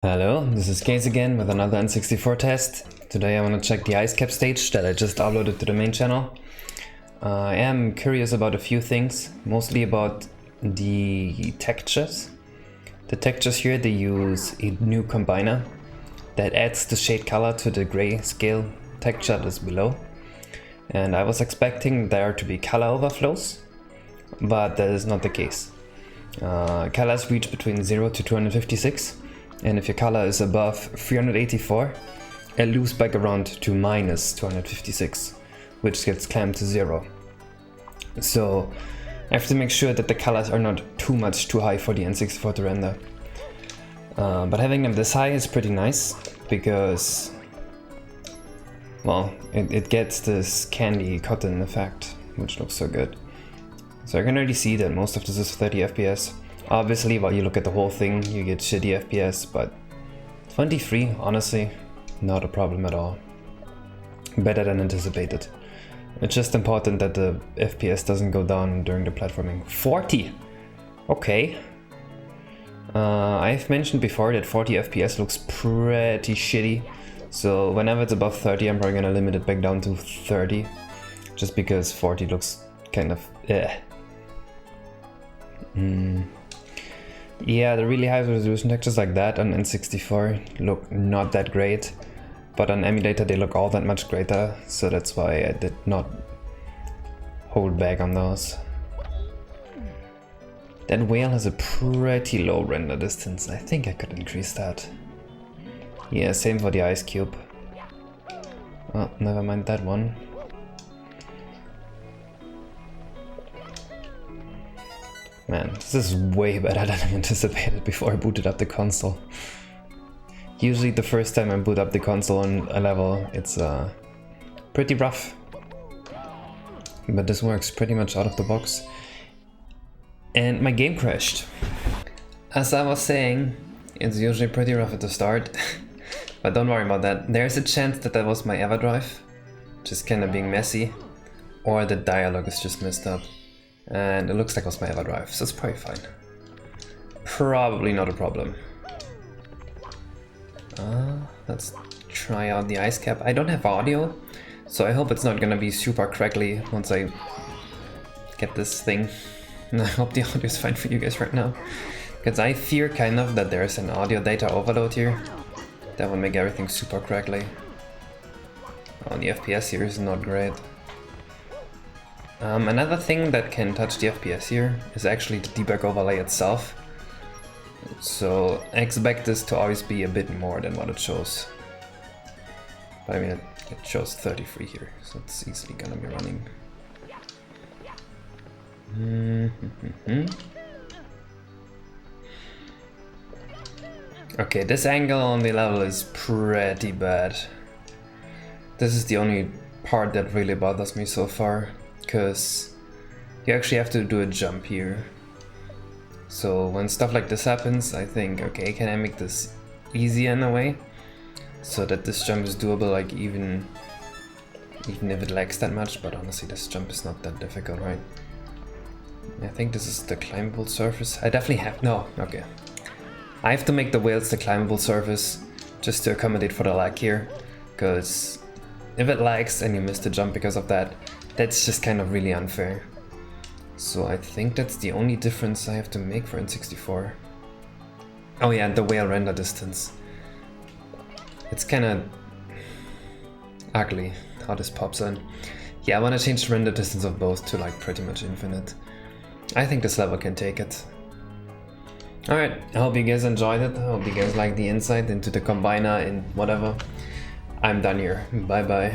Hello, this is Case again with another N64 test. Today I want to check the ice cap stage that I just uploaded to the main channel. I am curious about a few things, mostly about the textures. The textures here, they use a new combiner that adds the shade color to the gray scale texture that is below. And I was expecting there to be color overflows, but that is not the case. Colors reach between 0 to 256. And if your color is above 384, it loops back around to minus 256, which gets clamped to 0. So I have to make sure that the colors are not too high for the N64 to render. But having them this high is pretty nice, because, well, it gets this candy cotton effect, which looks so good. So I can already see that most of this is 30 FPS. Obviously, while you look at the whole thing, you get shitty FPS, but 23, honestly, not a problem at all. Better than anticipated. It's just important that the FPS doesn't go down during the platforming. 40! Okay. I've mentioned before that 40 FPS looks pretty shitty, so whenever it's above 30, I'm probably gonna limit it back down to 30, just because 40 looks kind of eh. Yeah, the really high resolution textures like that on N64 look not that great, but on emulator they look all that much greater, so that's why I did not hold back on those. That whale has a pretty low render distance. I think I could increase that. Yeah, same for the ice cube. Oh, never mind that one. Man, this is way better than I anticipated before I booted up the console. Usually the first time I boot up the console on a level, it's pretty rough. But this works pretty much out of the box. And my game crashed. As I was saying, it's usually pretty rough at the start. But don't worry about that. There's a chance that that was my EverDrive, just kind of being messy. Or the dialogue is just messed up. And it looks like it was my EverDrive, so it's probably fine. Probably not a problem. Let's try out the ice cap. I don't have audio, so I hope it's not gonna be super crackly once I get this thing. And I hope the audio is fine for you guys right now, because I fear kind of that there's an audio data overload here. That would make everything super crackly. Oh, the FPS here is not great. Another thing that can touch the FPS here is actually the debug overlay itself. So expect this to always be a bit more than what it shows. But I mean, it shows 33 here, so it's easily gonna be running. Okay, this angle on the level is pretty bad. This is the only part that really bothers me so far, because you actually have to do a jump here. So when stuff like this happens, I think, okay, can I make this easier in a way, so that this jump is doable, like even if it lags that much. But honestly, this jump is not that difficult, right? I think this is the climbable surface. I definitely have, no, okay. I have to make the whales the climbable surface just to accommodate for the lag here, because if it lags and you miss the jump because of that, that's just kind of really unfair. So I think that's the only difference I have to make for N64. Oh yeah, the whale render distance. It's kind of ugly how this pops in. Yeah, I want to change the render distance of both to like pretty much infinite. I think this level can take it. Alright, I hope you guys enjoyed it. I hope you guys liked the insight into the combiner and whatever. I'm done here. Bye bye.